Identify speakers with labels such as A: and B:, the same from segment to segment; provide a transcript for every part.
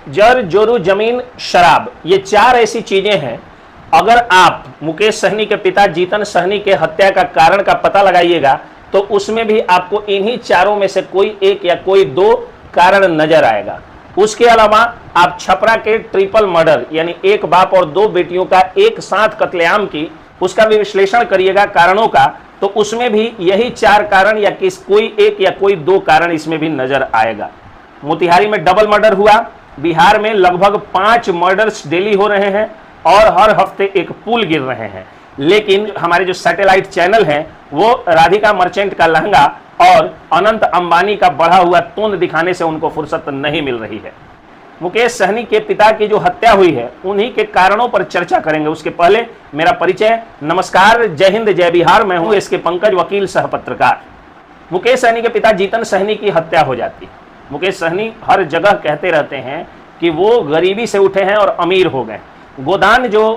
A: जर, जोरू, जमीन, शराब, ये चार ऐसी चीजें हैं। अगर आप मुकेश सहनी के पिता जीतन सहनी के हत्या का कारण का पता लगाइएगा तो उसमें भी आपको इन्हीं चारों में से कोई एक या कोई दो कारण नजर आएगा। उसके अलावा आप छपरा के ट्रिपल मर्डर यानी एक बाप और दो बेटियों का एक साथ कत्लेआम की, उसका भी विश्लेषण करिएगा कारणों का, तो उसमें भी यही चार कारण या कोई एक या कोई दो कारण इसमें भी नजर आएगा। मोतिहारी में डबल मर्डर हुआ, बिहार में लगभग 5 मर्डर्स डेली हो रहे हैं और हर हफ्ते एक पुल गिर रहे हैं। लेकिन हमारे जो सैटेलाइट चैनल हैं वो राधिका मर्चेंट का लहंगा और अनंत अंबानी का बढ़ा हुआ तोंद दिखाने से उनको फुर्सत नहीं मिल रही है। मुकेश सहनी के पिता की जो हत्या हुई है उन्हीं के कारणों पर चर्चा करेंगे। उसके पहले मेरा परिचय। नमस्कार, जय हिंद, जय बिहार। मैं हूं इसके पंकज, वकील सह पत्रकार। मुकेश सहनी के पिता जीतन सहनी की हत्या हो जाती है। मुकेश सहनी हर जगह कहते रहते हैं कि वो गरीबी से उठे हैं और अमीर हो गए। गोदान जो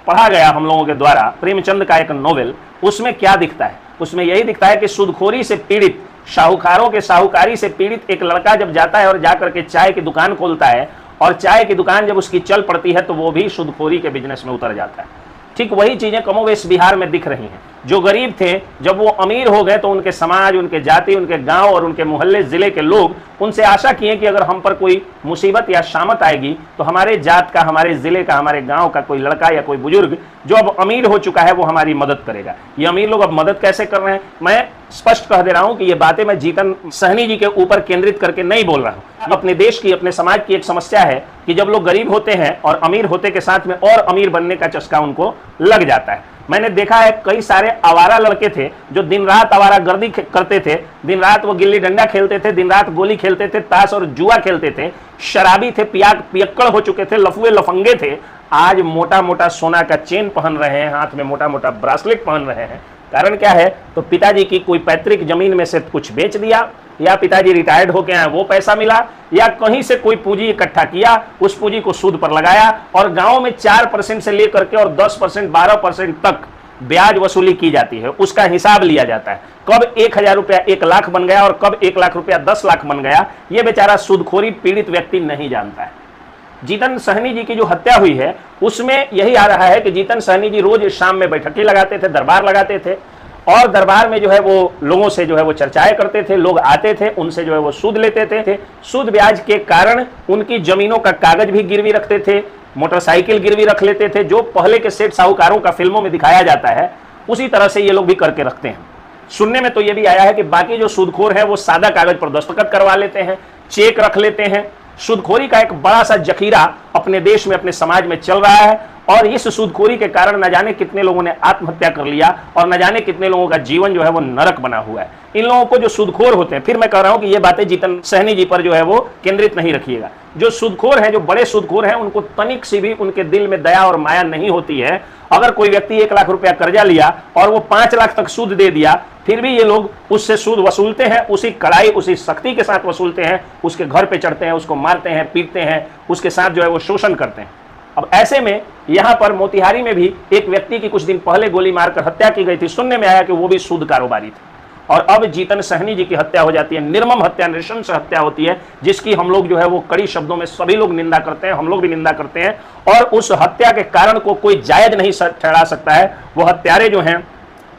A: पढ़ा गया हम लोगों के द्वारा, प्रेमचंद का एक नोवेल, उसमें क्या दिखता है? उसमें यही दिखता है कि सूदखोरी से पीड़ित, शाहूकारों के शाहूकारी से पीड़ित एक लड़का जब जाता है और जाकर के चाय की दुकान खोलता है और चाय की दुकान जब उसकी चल पड़ती है तो वो भी सूदखोरी के बिजनेस में उतर जाता है। ठीक वही चीजें कमोवेश बिहार में दिख रही हैं। जो गरीब थे जब वो अमीर हो गए तो उनके समाज, उनके जाति, उनके गांव और उनके मोहल्ले, जिले के लोग उनसे आशा किए कि अगर हम पर कोई मुसीबत या शामत आएगी तो हमारे जात का, हमारे जिले का, हमारे गांव का कोई लड़का या कोई बुजुर्ग जो अब अमीर हो चुका है वो हमारी मदद करेगा। ये अमीर लोग अब मदद कैसे कर रहे हैं? मैं स्पष्ट कह दे रहा हूं कि ये बातें मैं जीतन सहनी जी के ऊपर केंद्रित करके नहीं बोल रहा हूं। अपने देश की, अपने समाज की एक समस्या है कि जब लोग गरीब होते हैं और अमीर होते के साथ में और अमीर बनने का चस्का उनको लग जाता है। मैंने देखा है कई सारे आवारा लड़के थे जो दिन रात आवारागर्दी करते थे, दिन रात वो गिल्ली डंडा खेलते थे, दिन रात गोली खेलते थे, ताश और जुआ खेलते थे, शराबी थे, पियक्कड़ हो चुके थे, लफुए लफंगे थे। आज मोटा मोटा सोना का चेन पहन रहे हैं, हाथ में मोटा मोटा ब्रासलेट पहन रहे हैं। कारण क्या है? तो पिताजी की कोई पैतृक जमीन में से कुछ बेच दिया, या पिताजी रिटायर्ड होके आए वो पैसा मिला, या कहीं से कोई पूंजी इकट्ठा किया, उस पूंजी को सूद पर लगाया और गांव में 4% से लेकर के और 10%, 12% तक ब्याज वसूली की जाती है। उसका हिसाब लिया जाता है। कब 1000 रुपया 1 लाख बन गया और कब 1 लाख रुपया 10 लाख बन गया, ये बेचारा सूदखोरी पीड़ित व्यक्ति नहीं जानता है। जीतन सहनी जी की जो हत्या हुई है उसमें यही आ रहा है कि जीतन सहनी जी रोज शाम में बैठकें लगाते थे, दरबार लगाते थे और दरबार में जो है वो लोगों से जो है वो चर्चाएं करते थे। लोग आते थे, उनसे जो है वो सूद लेते थे। सूद ब्याज के कारण उनकी जमीनों का कागज भी गिरवी रखते थे, मोटरसाइकिल गिरवी रख लेते थे। जो पहले के सेठ साहूकारों का फिल्मों में दिखाया जाता है उसी तरह से ये लोग भी करके रखते हैं। सुनने में तो ये भी आया है कि बाकी जो सूदखोर है वो सादा कागज पर दस्तखत करवा लेते हैं, चेक रख लेते हैं। सूदखोरी का एक बड़ा सा जखीरा अपने देश में, अपने समाज में चल रहा है और इस सूदखोरी के कारण न जाने कितने लोगों ने आत्महत्या कर लिया और न जाने कितने लोगों का जीवन जो है वो नरक बना हुआ है। इन लोगों को जो सूदखोर होते हैं, फिर मैं कह रहा हूं कि ये बातें जीतन सहनी जी पर जो है वो केंद्रित नहीं रखिएगा। जो सूदखोर हैं, जो बड़े सूदखोर हैं, उनको तनिक सी भी उनके दिल में दया और माया नहीं होती है। अगर कोई व्यक्ति 1 लाख रुपया कर्जा लिया और वो 5 लाख तक सूद दे दिया, फिर भी ये लोग उससे सूद वसूलते हैं, उसी कड़ाई, उसी सख्ती के साथ वसूलते हैं, उसके घर पे चढ़ते हैं, उसको मारते हैं, पीटते हैं, उसके साथ जो है वो शोषण करते हैं। अब ऐसे में यहां पर मोतिहारी में भी एक व्यक्ति की कुछ दिन पहले गोली मारकर हत्या की गई थी। सुनने में आया कि वो भी सूद कारोबारी थे और अब जीतन सहनी जी की हत्या हो जाती है। निर्मम हत्या, नृशंस हत्या होती है जिसकी हम लोग जो है वो कड़ी शब्दों में सभी लोग निंदा करते हैं, हम लोग भी निंदा करते हैं। और उस हत्या के कारण को कोई जायज नहीं ठहरा सकता है। वो हत्यारे जो हैं,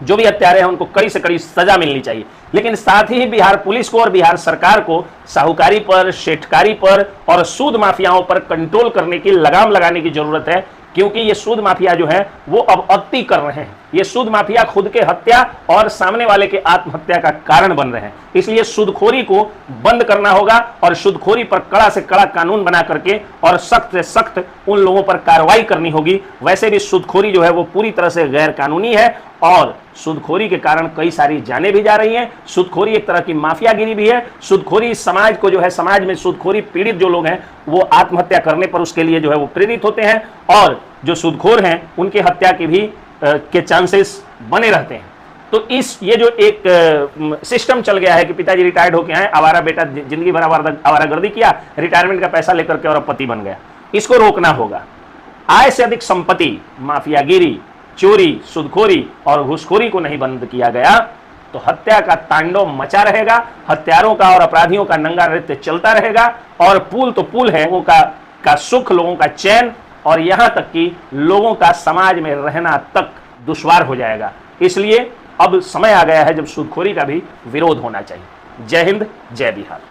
A: जो भी हत्यारे हैं, उनको कड़ी से कड़ी सजा मिलनी चाहिए। लेकिन साथ ही बिहार पुलिस को और बिहार सरकार को साहूकारी पर, शेठकारी पर और सूद माफियाओं पर कंट्रोल करने की, लगाम लगाने की जरूरत है। क्योंकि ये सूद माफिया जो है वो अब अति कर रहे हैं। ये सूद माफिया खुद के हत्या और सामने वाले के आत्महत्या का कारण बन रहे हैं। इसलिए सूदखोरी को बंद करना होगा और सूदखोरी पर कड़ा से कड़ा कानून बना करके और सख्त से सख्त उन लोगों पर कार्रवाई करनी होगी। वैसे भी सूदखोरी जो है वो पूरी तरह से गैर कानूनी है और सूदखोरी के कारण कई सारी जानें भी जा रही हैं। सूदखोरी एक तरह की माफियागिरी भी है। सूदखोरी समाज को जो है, समाज में सूदखोरी पीड़ित जो लोग हैं वो आत्महत्या करने पर उसके लिए जो है वो प्रेरित होते हैं और जो सूदखोर हैं उनके हत्या की भी के चांसेस बने रहते हैं। तो ये जो एक सिस्टम चल गया है कि पिताजी रिटायर्ड होके आए, आवारा बेटा जिंदगी भर आवारागर्दी किया, रिटायरमेंट का पैसा लेकर के और पति बन गया, इसको रोकना होगा। आय से अधिक संपत्ति, माफियागिरी, चोरी, सूदखोरी और घूसखोरी को नहीं बंद किया गया तो हत्या का तांडव मचा रहेगा, हत्यारों का और अपराधियों का नंगा नृत्य चलता रहेगा और पुल तो पुल है, वो का का सुख, लोगों का चैन और यहां तक कि लोगों का समाज में रहना तक दुश्वार हो जाएगा। इसलिए अब समय आ गया है जब सूदखोरी का भी विरोध होना चाहिए। जय हिंद, जय बिहार।